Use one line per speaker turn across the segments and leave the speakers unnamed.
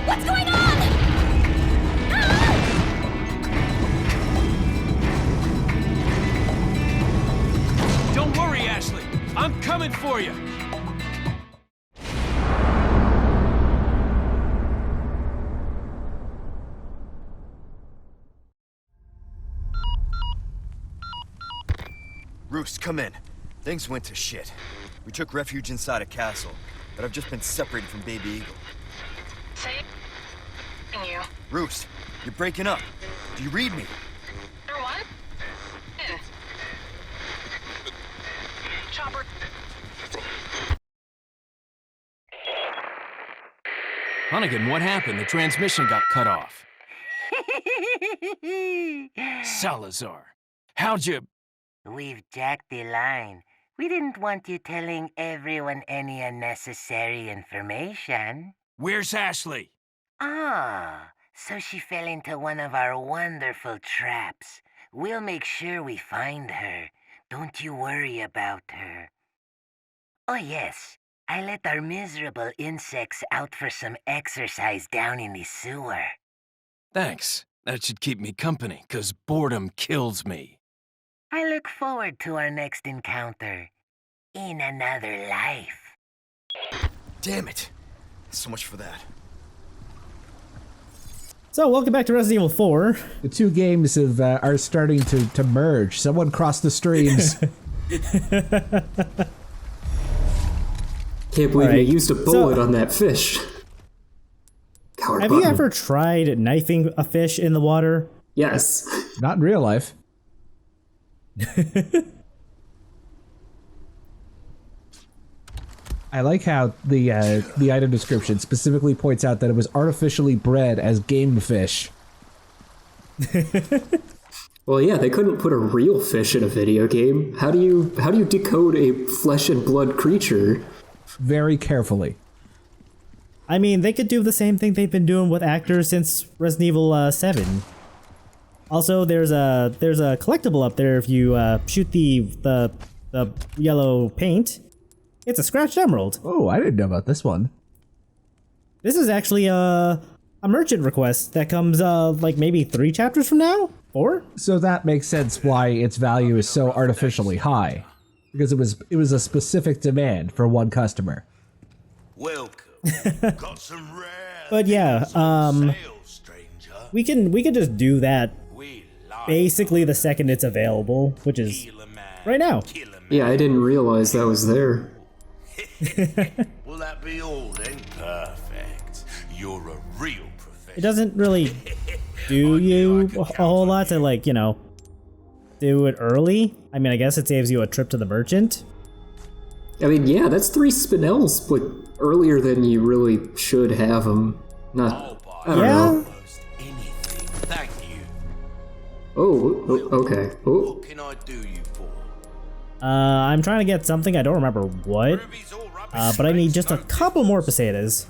What's going on? Ah!
Don't worry, Ashley. I'm coming for you.
Roost, come in. Things went to shit. We took refuge inside a castle, but I've just been separated from Baby Eagle.
Saving you.
Roost, you're breaking up. Do you read me?
Number one? In. Chopper.
Hunnigan, what happened? The transmission got cut off. Salazar, how'd you...
We've jacked the line. We didn't want you telling everyone any unnecessary information.
Where's Ashley?
Ah, so she fell into one of our wonderful traps. We'll make sure we find her. Don't you worry about her. Oh yes, I let our miserable insects out for some exercise down in the sewer.
Thanks. That should keep me company, 'cause boredom kills me.
I look forward to our next encounter. In another life.
Damn it. So much for that.
So, welcome back to Resident Evil 4.
The two games are starting to merge. Someone crossed the streams.
Can't believe they used a bullet on that fish. Coward
Have
button.
you ever tried knifing a fish in the water?
Yes.
Not in real life. I like how the item description specifically points out that it was artificially bred as game fish.
Well, yeah, they couldn't put a real fish in a video game. How do you decode a flesh and blood creature?
Very carefully.
I mean, they could do the same thing they've been doing with actors since Resident Evil 7. Also, there's a collectible up there if you shoot the yellow paint. It's a scratched emerald.
Oh, I didn't know about this one.
This is actually a merchant request that comes like maybe 3 chapters from now? 4?
So that makes sense why its value is so artificially high. Because it was a specific demand for one customer.
Welcome. Got some rare.
But yeah, we can just do that basically the second it's available, which is right now.
Yeah, I didn't realize that was there.
Will that be all then? Perfect. You're a real professional.
It doesn't really do you a whole lot to, like, you know, do it early. I mean, I guess it saves you a trip to the merchant.
I mean, yeah, that's 3 spinels, but earlier than you really should have them. Not, I don't know.
Anything. Thank you.
Oh, okay. Oh.
What can I do you for?
I'm trying to get something, I don't remember what. But I need just a couple more pesetas.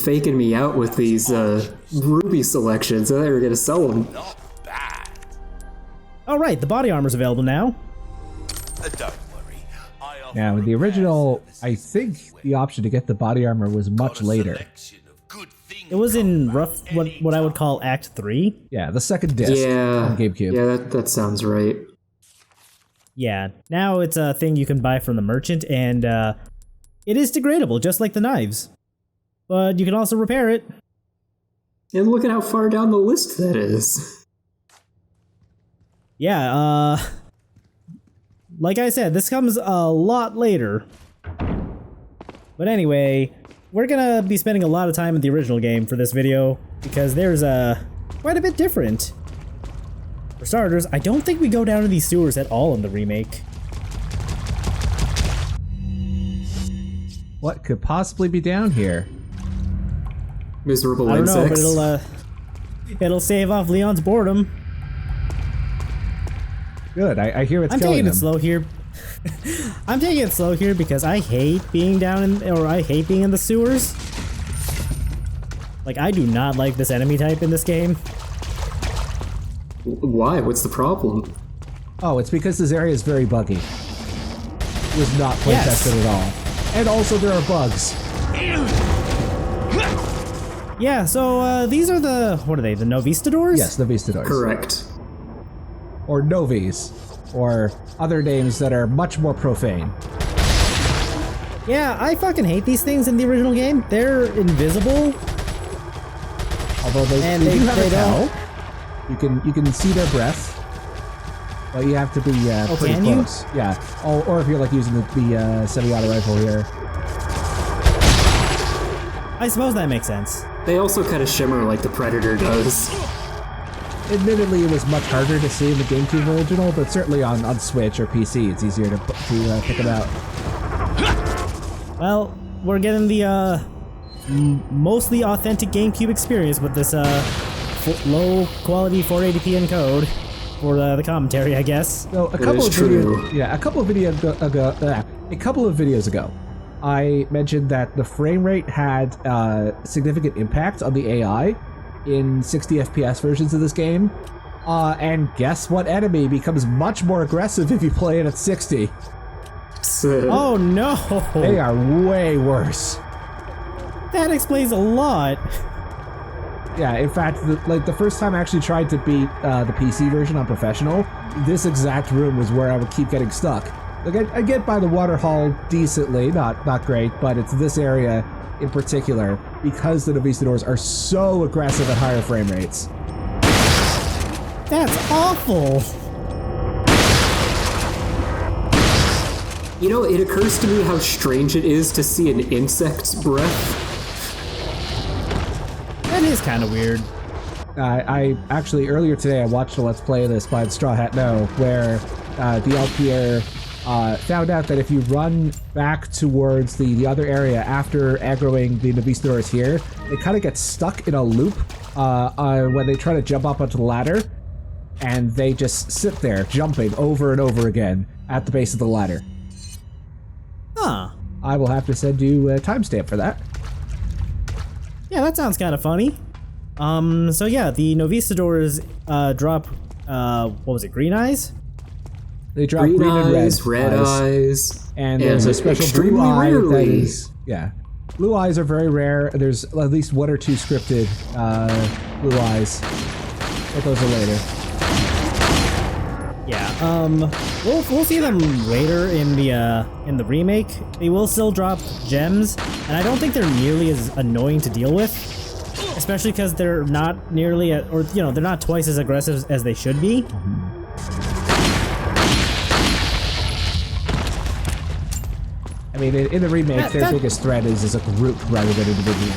Faking me out with these ruby selections. I thought they were gonna sell them.
Not bad.
Oh right, the body armor's available now.
Don't worry.
Now, with the original, I think the option to get the body armor was much later.
It was in what I would call Act 3.
Yeah, the second disc on GameCube.
Yeah, that sounds right.
Yeah, now it's a thing you can buy from the merchant, and it is degradable, just like the knives. But you can also repair it.
And look at how far down the list that is.
Yeah, like I said, this comes a lot later. But anyway, we're gonna be spending a lot of time in the original game for this video, because there's quite a bit different. For starters, I don't think we go down to these sewers at all in the remake.
What could possibly be down here?
Miserable
I don't know,
insects.
but it'll save off Leon's boredom.
Good, I hear it's
I'm
killing
taking
him.
it slow here. I'm taking it slow here because I hate being down in, or I hate being in the sewers. Like, I do not like this enemy type in this game.
Why? What's the problem?
Oh, it's because this area is very buggy. It was not play tested at all. And also there are bugs.
Yeah, so these are the, what are they, the Novistadors?
Yes, Novistadors.
Correct.
Or Novis, or other names that are much more profane.
Yeah, I fucking hate these things in the original game. They're invisible.
Although they do have a towel. You can see their breath. But you have to be pretty close. Yeah. Or if you're like using the semi-auto rifle here.
I suppose that makes sense.
They also kind of shimmer like the Predator does.
Admittedly, it was much harder to see in the GameCube original, but certainly on Switch or PC, it's easier to pick them out.
Well, we're getting the mostly authentic GameCube experience with this low quality 480p encode for the commentary, I guess.
So a couple of videos ago, I mentioned that the frame rate had significant impact on the AI in 60 FPS versions of this game. And guess what enemy becomes much more aggressive if you play it at 60?
Oh no!
They are way worse.
That explains a lot.
Yeah, in fact, the first time I actually tried to beat the PC version on Professional, this exact room was where I would keep getting stuck. Like, I get by the water hall decently, not great, but it's this area in particular, because the Novistadors are so aggressive at higher frame rates.
That's awful!
You know, it occurs to me how strange it is to see an insect's breath.
That is kind of weird.
I actually, earlier today, I watched a Let's Play of this by Straw Hat No, where the LPR found out that if you run back towards the other area after aggroing the Novistadors here, they kind of get stuck in a loop when they try to jump up onto the ladder, and they just sit there jumping over and over again at the base of the ladder.
Huh.
I will have to send you a timestamp for that.
Yeah, that sounds kind of funny. So yeah, the Novistadors drop, what was it, green eyes?
They drop green and
red eyes,
and there's a special blue eye that is, yeah. Blue eyes are very rare. There's at least one or two scripted blue eyes, but those are later.
Yeah, we'll see them later in the remake. They will still drop gems, and I don't think they're nearly as annoying to deal with, especially because they're not nearly they're not twice as aggressive as they should be.
I mean, in the remake, their biggest threat is as a group rather than individuals.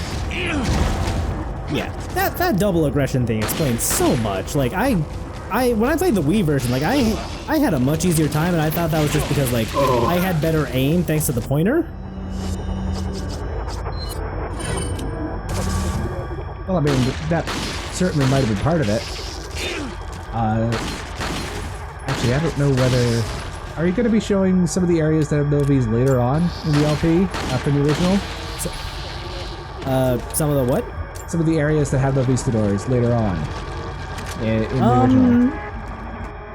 Yeah, that double aggression thing explains so much. Like when I played the Wii version, like I had a much easier time, and I thought that was just because like I had better aim thanks to the pointer.
Well, I mean, that certainly might have been part of it. Actually, I don't know whether... Are you going to be showing some of the areas that have Novis later on in the LP after the original?
Some of the what?
Some of the areas that have Novistadors later on in the original.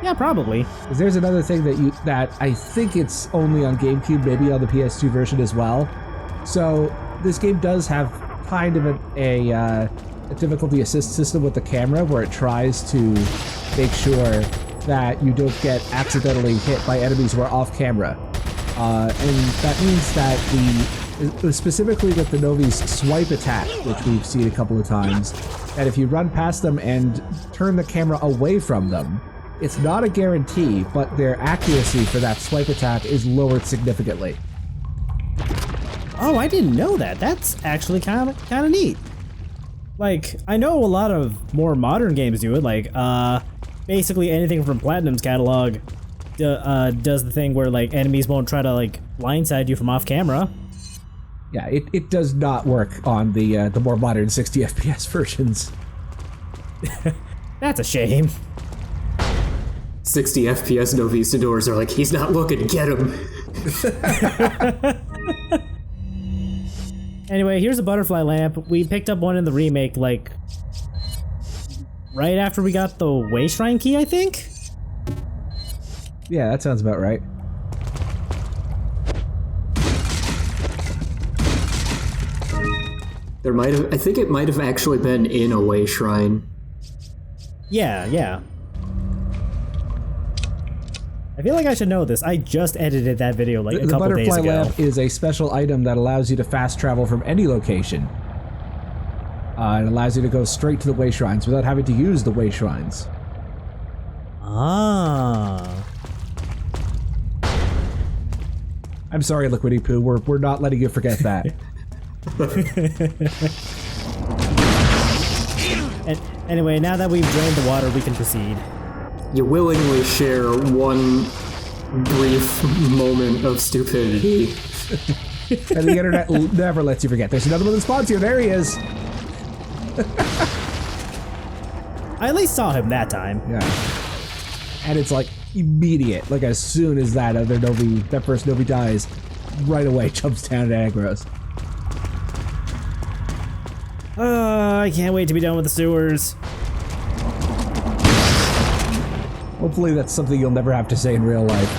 Yeah, probably.
Because there's another thing that I think it's only on GameCube, maybe on the PS2 version as well. So this game does have kind of a difficulty assist system with the camera, where it tries to make sure that you don't get accidentally hit by enemies who are off camera. And that means that specifically with the Novi's swipe attack, which we've seen a couple of times, that if you run past them and turn the camera away from them, it's not a guarantee, but their accuracy for that swipe attack is lowered significantly.
Oh, I didn't know that. That's actually kind of neat. Like, I know a lot of more modern games do it, like, basically anything from Platinum's catalog does the thing where, like, enemies won't try to, like, blindside you from off camera.
Yeah, it does not work on the more modern 60 FPS versions.
That's a shame.
60 FPS Novistadors are like, he's not looking, get him.
Anyway, here's a butterfly lamp. We picked up one in the remake, like, right after we got the Way Shrine key, I think?
Yeah, that sounds about right.
There might have. I think it might have actually been in a way shrine.
Yeah. I feel like I should know this. I just edited that video like a couple days ago.
The butterfly lamp is a special item that allows you to fast travel from any location. It allows you to go straight to the way shrines without having to use the way shrines.
Ah.
I'm sorry, Liquidy Poo. We're not letting you forget that.
Anyway, now that we've drained the water, we can proceed.
You willingly share one brief moment of stupidity.
And the internet never lets you forget. There's another one that spawns here. There he is.
I at least saw him that time.
Yeah. And it's like immediate. Like as soon as that first Novi dies, right away jumps down and aggroes.
I can't wait to be done with the sewers.
Hopefully that's something you'll never have to say in real life.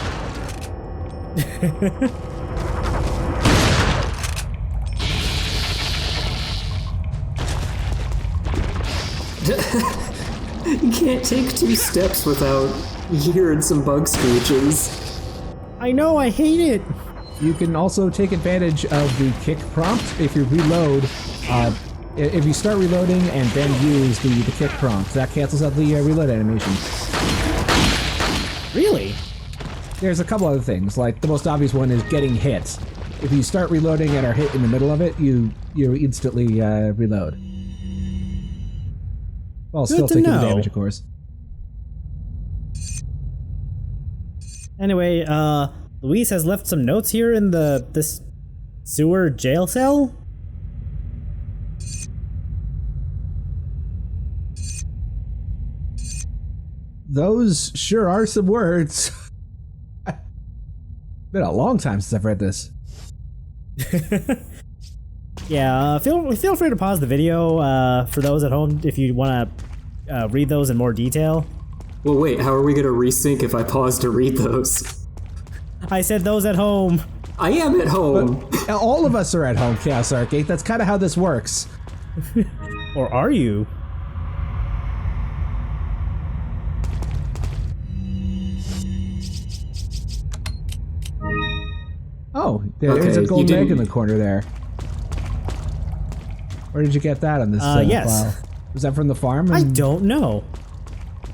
You can't take 2 steps without hearing some bug screeches.
I know, I hate it.
You can also take advantage of the kick prompt if you reload. If you start reloading and then use the kick prompt, that cancels out the reload animation.
Really?
There's a couple other things, like the most obvious one is getting hit. If you start reloading and are hit in the middle of it, you instantly reload. While still taking the damage, of course.
Anyway, Luis has left some notes here in this sewer jail cell.
Those sure are some words. Been a long time since I've read this.
Yeah, feel free to pause the video for those at home if you want to read those in more detail.
Well, wait, how are we gonna resync if I pause to read those?
I said those at home.
I am at home.
But all of us are at home, ChaosArgate. That's kind of how this works.
Or are you?
Oh, there's a golden egg in the corner there. Where did you get that on this
yes.
file? Was that from the farm?
I don't know.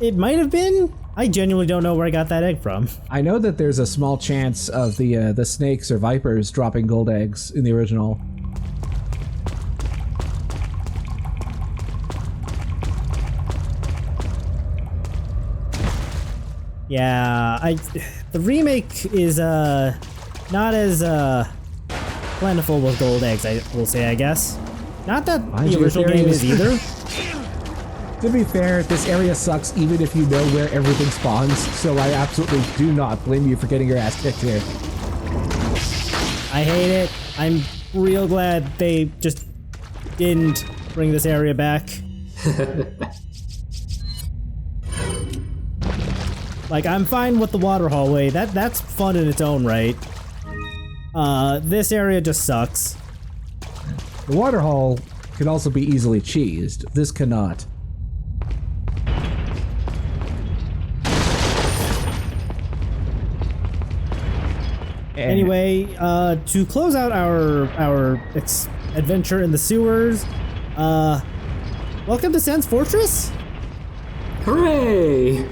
It might have been. I genuinely don't know where I got that egg from.
I know that there's a small chance of the snakes or vipers dropping gold eggs in the original.
Yeah, the remake is not as plentiful with gold eggs, I will say, I guess. Not that the original game is either.
To be fair, this area sucks even if you know where everything spawns, so I absolutely do not blame you for getting your ass kicked here.
I hate it. I'm real glad they just didn't bring this area back. Like, I'm fine with the water hallway. That's fun in its own right. This area just sucks.
The water hall can also be easily cheesed. This cannot.
Anyway, to close out our adventure in the sewers, welcome to Sen's Fortress?
Hooray!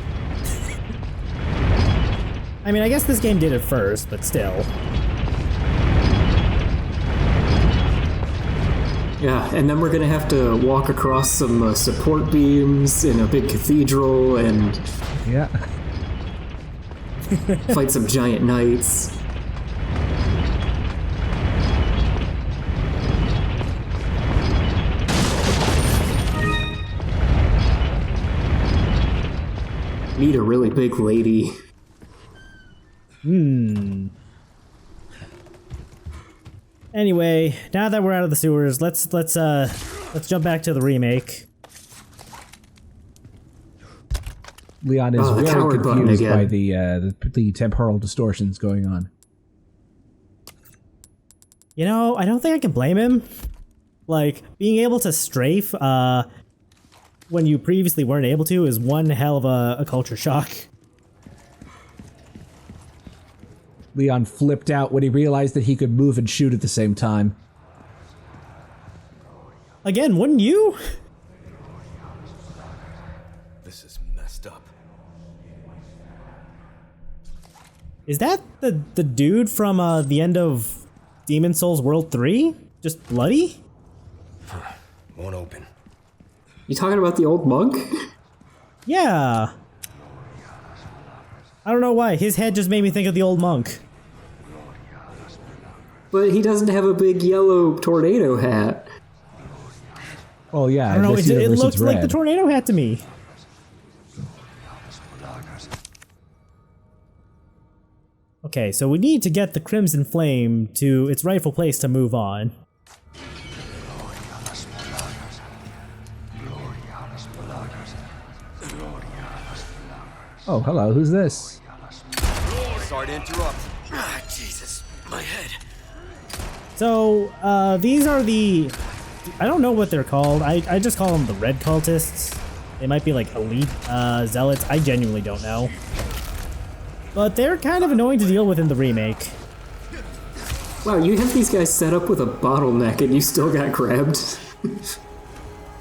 I mean, I guess this game did it first, but still.
Yeah, and then we're gonna have to walk across some support beams in a big cathedral and
yeah,
fight some giant knights. Meet a really big lady.
Anyway, now that we're out of the sewers, let's jump back to the remake.
Leon is very
coward button
confused
again.
by the temporal distortions going on.
You know, I don't think I can blame him. Like, being able to strafe when you previously weren't able to is one hell of a culture shock.
Leon flipped out when he realized that he could move and shoot at the same time.
Again, wouldn't you?
This is messed up.
Is that the dude from the end of Demon Souls World 3? Just bloody?
Won't open.
You talking about the old monk?
Yeah. I don't know why. His head just made me think of the old monk.
But he doesn't have a big yellow tornado hat.
Oh yeah,
I don't know.
this
It
universe
looks
it's
like the
red.
tornado hat to me. Okay, so we need to get the Crimson Flame to its rightful place to move on.
Oh, hello, who's this?
Sorry to interrupt. Ah, Jesus, my head.
So, these are the... I don't know what they're called. I just call them the Red Cultists. They might be like elite zealots. I genuinely don't know. But they're kind of annoying to deal with in the remake.
Wow, you have these guys set up with a bottleneck and you still got grabbed.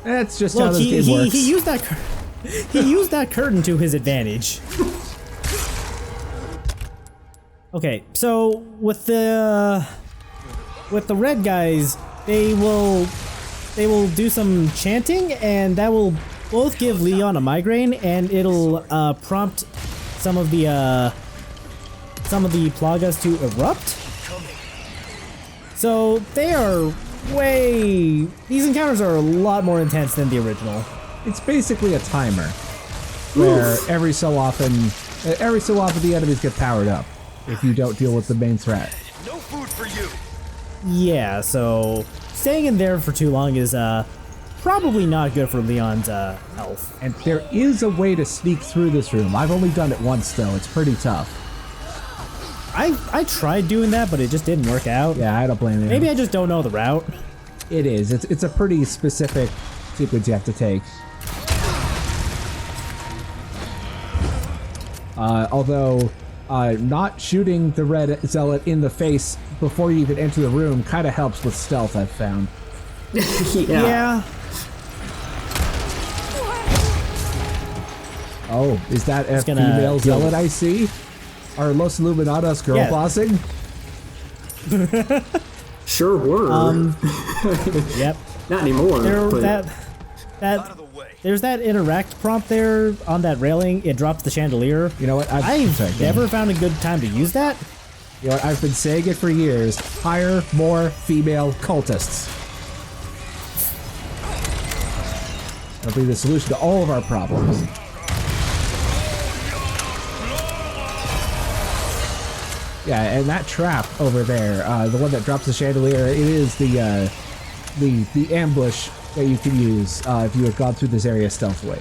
That's just how
Look,
this game works.
he used that... He used that curtain to his advantage. Okay, so with the red guys, they will do some chanting, and that will both give Leon a migraine, and it'll prompt some of the plagas to erupt. So they are way... These encounters are a lot more intense than the original.
It's basically a timer, where every so often the enemies get powered up if you don't deal with the main threat.
No food for you.
Yeah, so staying in there for too long is probably not good for Leon's health.
And there is a way to sneak through this room. I've only done it once though. It's pretty tough.
I tried doing that, but it just didn't work out.
Yeah, I don't blame you.
Maybe I just don't know the route.
It is. It's a pretty specific sequence you have to take. Although not shooting the red zealot in the face before you even enter the room kind of helps with stealth, I've found.
Yeah.
Oh, is that a
gonna
female
deal
zealot
with-
I see? Are Los Illuminados girl
Yeah.
bossing?
Sure were.
Yep.
Not anymore.
There,
but
there's that interact prompt there on that railing. It drops the chandelier.
You know what?
I've never found a good time to use that.
You know what? I've been saying it for years. Hire more female cultists. That'll be the solution to all of our problems. Yeah, and that trap over there, the one that drops the chandelier, it is the ambush that you can use if you had gone through this area stealthily.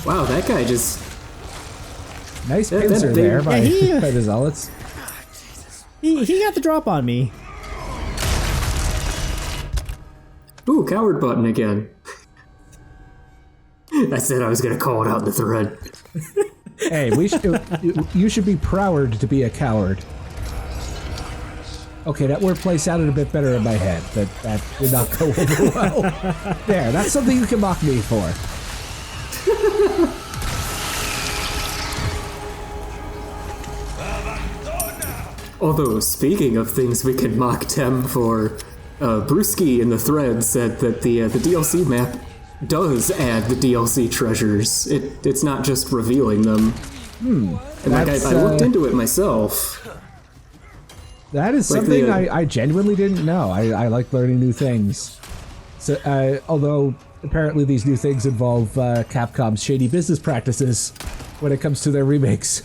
wow, that guy just...
Nice
That
pincer
big-
there by,
Yeah,
by the zealots.
He got the drop on me.
Ooh, coward button again. I said I was gonna call it out in the thread.
Hey, you should be proud to be a coward. Okay, that wordplay sounded a bit better in my head, but that did not go over well. There, that's something you can mock me for.
Although, speaking of things we can mock Tem for, Brewski in the thread said that the DLC map does add the DLC treasures. It's not just revealing them. And like I looked into it myself.
That is
Like
something
the,
I genuinely didn't know. I like learning new things. So, although apparently these new things involve Capcom's shady business practices when it comes to their remakes.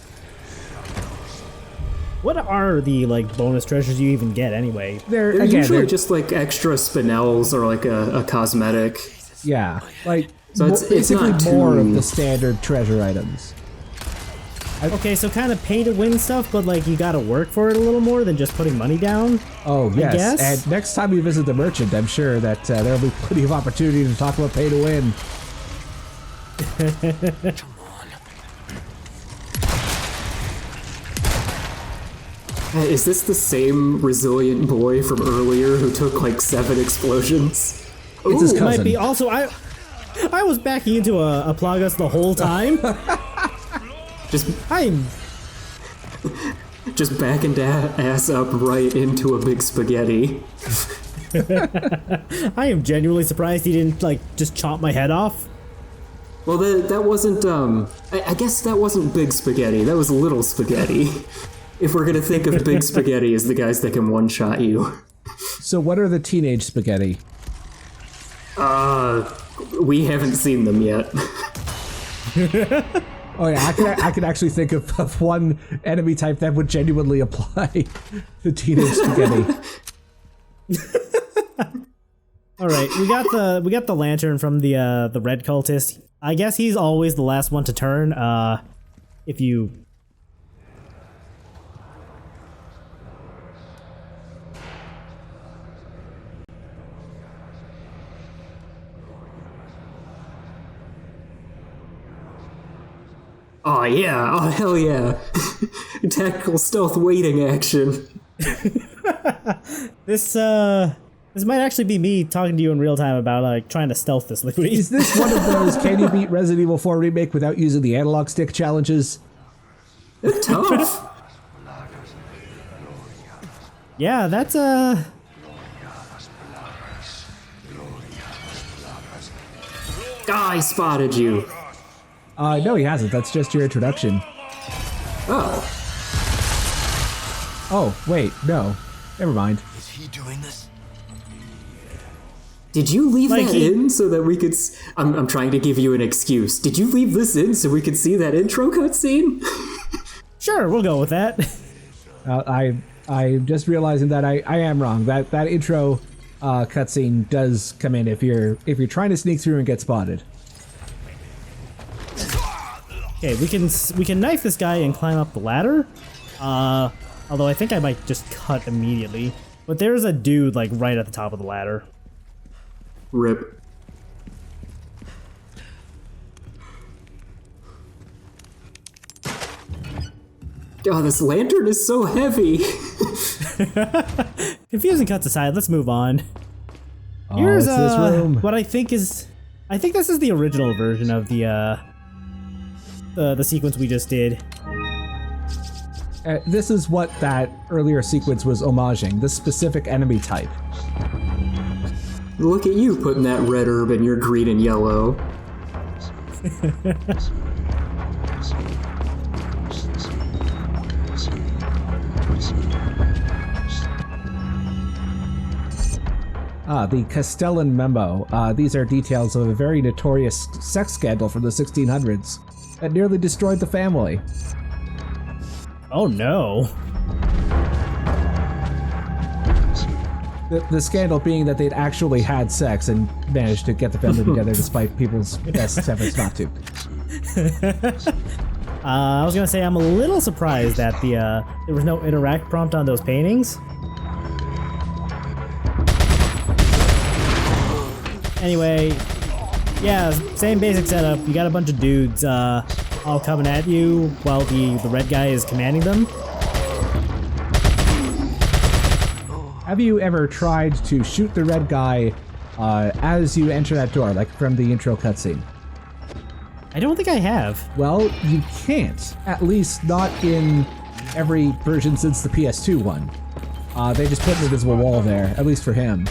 What are the bonus treasures you even get anyway?
They're usually just like extra spinels or like a cosmetic.
Yeah, like
So it's
basically
not
more
too-
of the standard treasure items.
Okay, so kind of pay to win stuff, but like you gotta work for it a little more than just putting money down.
Oh, yes.
I guess?
And next time we visit the merchant, I'm sure that there'll be plenty of opportunity to talk about pay to win.
Come on.
Is this the same resilient boy from earlier who took like 7 explosions?
It's his
It might
cousin.
be. Also, I was backing into a Plagas the whole time. I'm
just backing ass up right into a big spaghetti.
I am genuinely surprised he didn't like just chop my head off.
Well, that wasn't I guess that wasn't big spaghetti. That was little spaghetti. If we're gonna think of big spaghetti as the guys that can one-shot you.
So what are the teenage spaghetti?
We haven't seen them yet.
Oh yeah, I could actually think of one enemy type that would genuinely apply to teenage spaghetti.
All right, we got the lantern from the red cultist. I guess he's always the last one to turn. If you.
Oh yeah, oh hell yeah. Tactical stealth waiting action.
This might actually be me talking to you in real time about like trying to stealth this liquid.
Is this one of those can you beat Resident Evil 4 Remake without using the analog stick challenges?
They're tough.
Yeah, that's
I spotted you.
No, he hasn't. That's just your introduction.
Oh.
Oh, wait, no. Never mind.
Is he doing this?
Did you leave
Like
that in so that we could... I'm trying to give you an excuse. Did you leave this in so we could see that intro cutscene?
Sure, we'll go with that.
I'm just realizing that I am wrong. That intro cutscene does come in if you're trying to sneak through and get spotted.
Okay, we can knife this guy and climb up the ladder. Although I think I might just cut immediately. But there's a dude like right at the top of the ladder.
Rip. Oh, this lantern is so heavy.
Confusing cuts aside, let's move on.
Oh,
Here's
it's this room.
what I think this is the original version of the sequence we just did.
This is what that earlier sequence was homaging, this specific enemy type.
Look at you putting that red herb in your green and yellow.
The Castellan Memo. These are details of a very notorious sex scandal from the 1600s that nearly destroyed the family.
Oh no.
The scandal being that they'd actually had sex and managed to get the family together despite people's best efforts not to.
I was gonna say I'm a little surprised that there was no interact prompt on those paintings. Anyway, yeah, same basic setup. You got a bunch of dudes all coming at you while the red guy is commanding them.
Have you ever tried to shoot the red guy as you enter that door, like from the intro cutscene?
I don't think I have.
Well, you can't. At least not in every version since the PS2 one. They just put an invisible wall there, at least for him.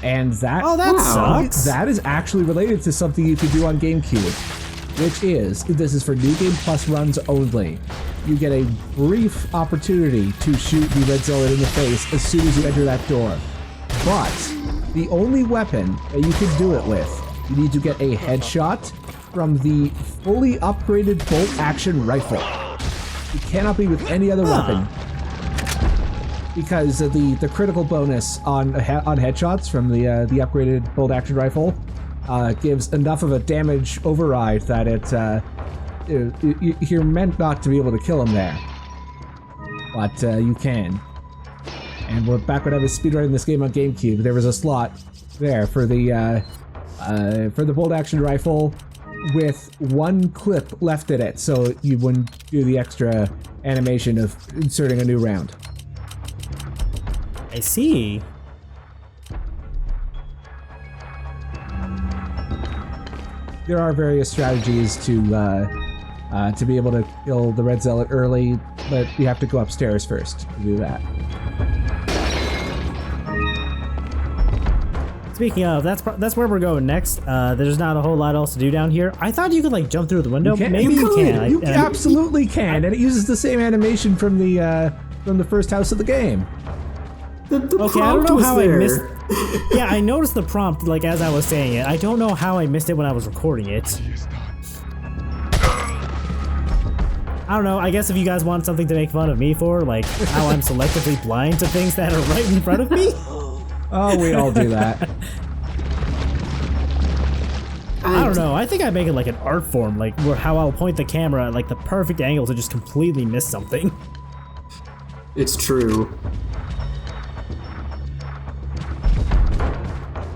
And that...
Oh, that sucks!
That is actually related to something you could do on GameCube, which is, this is for New Game Plus runs only. You get a brief opportunity to shoot the red zealot in the face as soon as you enter that door. But the only weapon that you can do it with, you need to get a headshot from the fully upgraded bolt-action rifle. It cannot be with any other weapon, because the critical bonus on headshots from the upgraded bolt-action rifle gives enough of a damage override that you're meant not to be able to kill him there, but you can. And back when I was speedrunning this game on GameCube, there was a slot there for the bolt action rifle with one clip left in it, so you wouldn't do the extra animation of inserting a new round.
I see.
There are various strategies to be able to kill the Red Zealot early, but you have to go upstairs first to do that.
Speaking of, that's where we're going next. There's not a whole lot else to do down here. I thought you could like jump through the window. Maybe you can.
You absolutely can, and it uses the same animation from the first house of the game.
Okay, I don't know how I missed. Yeah, I noticed the prompt like as I was saying it. I don't know how I missed it when I was recording it. I don't know. I guess if you guys want something to make fun of me for, like how I'm selectively blind to things that are right in front of me.
Oh, we all do that.
I don't know. I think I make it like an art form, like where how I'll point the camera at like the perfect angle to just completely miss something.
It's true.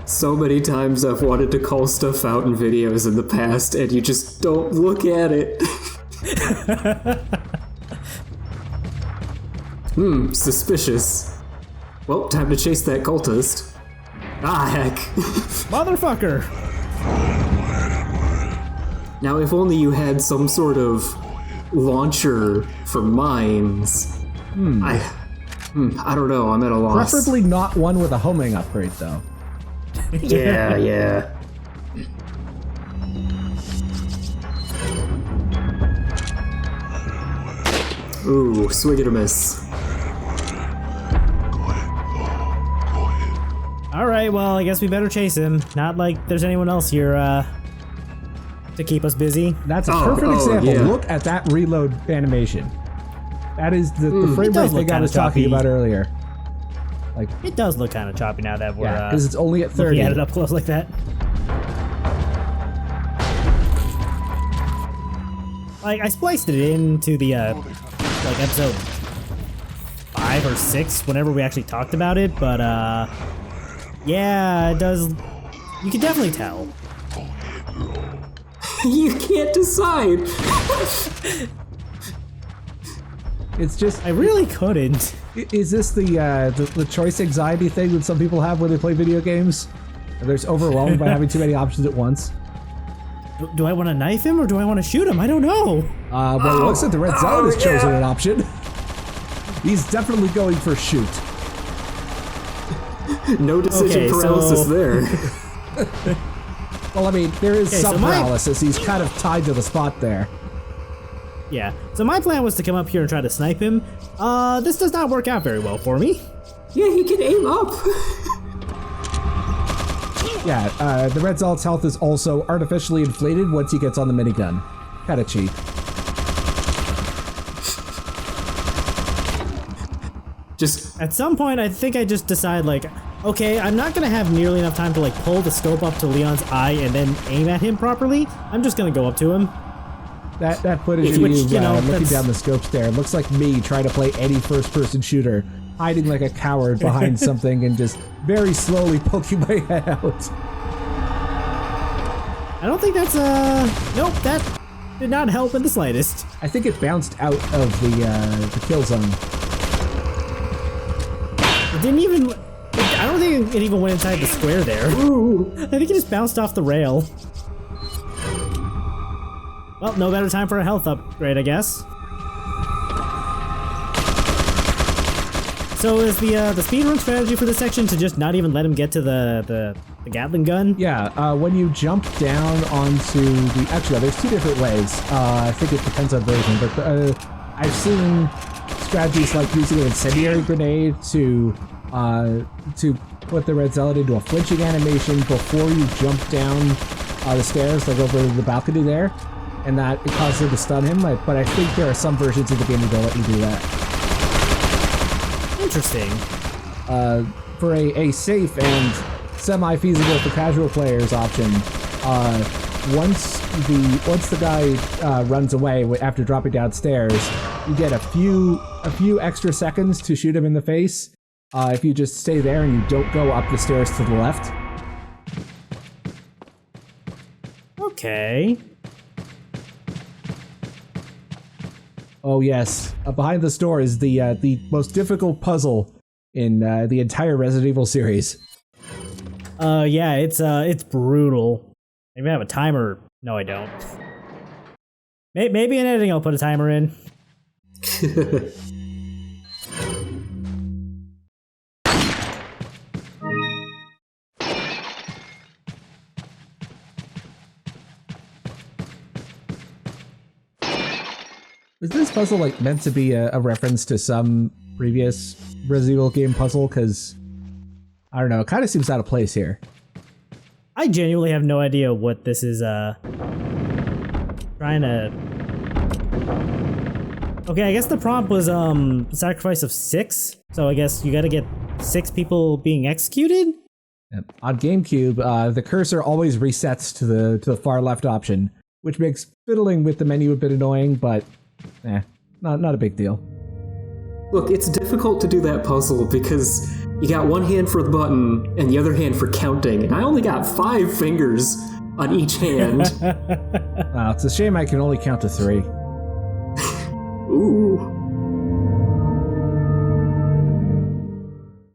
So many times I've wanted to call stuff out in videos in the past, and you just don't look at it. Suspicious. Well, time to chase that cultist. Ah, heck.
Motherfucker!
Now, if only you had some sort of launcher for mines. I don't know, I'm at a loss.
Preferably not one with a homing upgrade, though.
Yeah. Ooh, swing it or miss.
Alright, well, I guess we better chase him. Not like there's anyone else here, to keep us busy.
That's a perfect example.
Yeah.
Look at that reload animation. That is the frame rate thing I was talking about earlier. Like,
it does look kind of choppy now that we're
because it's only at 30.
looking at it up close like that. Like, I spliced it into the, like, episode 5 or 6, whenever we actually talked about it, but, yeah, it does. You can definitely tell.
You can't decide.
It's just
I really couldn't.
Is this the choice anxiety thing that some people have when they play video games? They're just overwhelmed by having too many options at once.
Do I want to knife him or do I want to shoot him? I don't know.
Well, it looks like the Red Zealot has chosen an option. He's definitely going for shoot.
No decision paralysis there.
Well, I mean, there is some
so
paralysis. He's kind of tied to the spot there.
Yeah, so my plan was to come up here and try to snipe him. This does not work out very well for me.
Yeah, he can aim up.
Yeah, the Red Zealot's health is also artificially inflated once he gets on the minigun. Kinda cheap.
Just
at some point, I think I just decide like, okay, I'm not gonna have nearly enough time to like pull the scope up to Leon's eye and then aim at him properly. I'm just gonna go up to him.
That footage of you looking down the scopes there looks like me trying to play any first-person shooter, hiding like a coward behind something and just very slowly poking my head out.
I don't think that's nope, that did not help in the slightest.
I think it bounced out of the kill zone.
It didn't even. I don't think it even went inside the square there. Ooh. I think it just bounced off the rail. Well, no better time for a health upgrade, I guess. So is the speedrun strategy for this section to just not even let him get to the Gatling gun?
Yeah, when you jump down onto the... Actually, there's two different ways. I think it depends on version, but I've seen strategies like using an incendiary grenade to put the Red Zealot into a flinching animation before you jump down the stairs, like over the balcony there, and that it causes him to stun him. But I think there are some versions of the game that don't let you do that.
Interesting.
For a safe and semi-feasible for casual players option, once once the guy runs away after dropping downstairs, you get a few extra seconds to shoot him in the face. If you just stay there and you don't go up the stairs to the left.
Okay.
Oh yes, behind this door is the most difficult puzzle in the entire Resident Evil series.
Yeah, it's brutal. Maybe I have a timer. No, I don't. Maybe in editing I'll put a timer in.
Was this puzzle like meant to be a reference to some previous Resident Evil game puzzle? Because I don't know, it kind of seems out of place here.
I genuinely have no idea what this is trying to... Okay, I guess the prompt was sacrifice of 6, so I guess you gotta get 6 people being executed?
On GameCube, the cursor always resets to the far left option, which makes fiddling with the menu a bit annoying, but not a big deal.
Look, it's difficult to do that puzzle because you got one hand for the button and the other hand for counting, and I only got 5 fingers on each hand.
It's a shame I can only count to 3.
Ooh.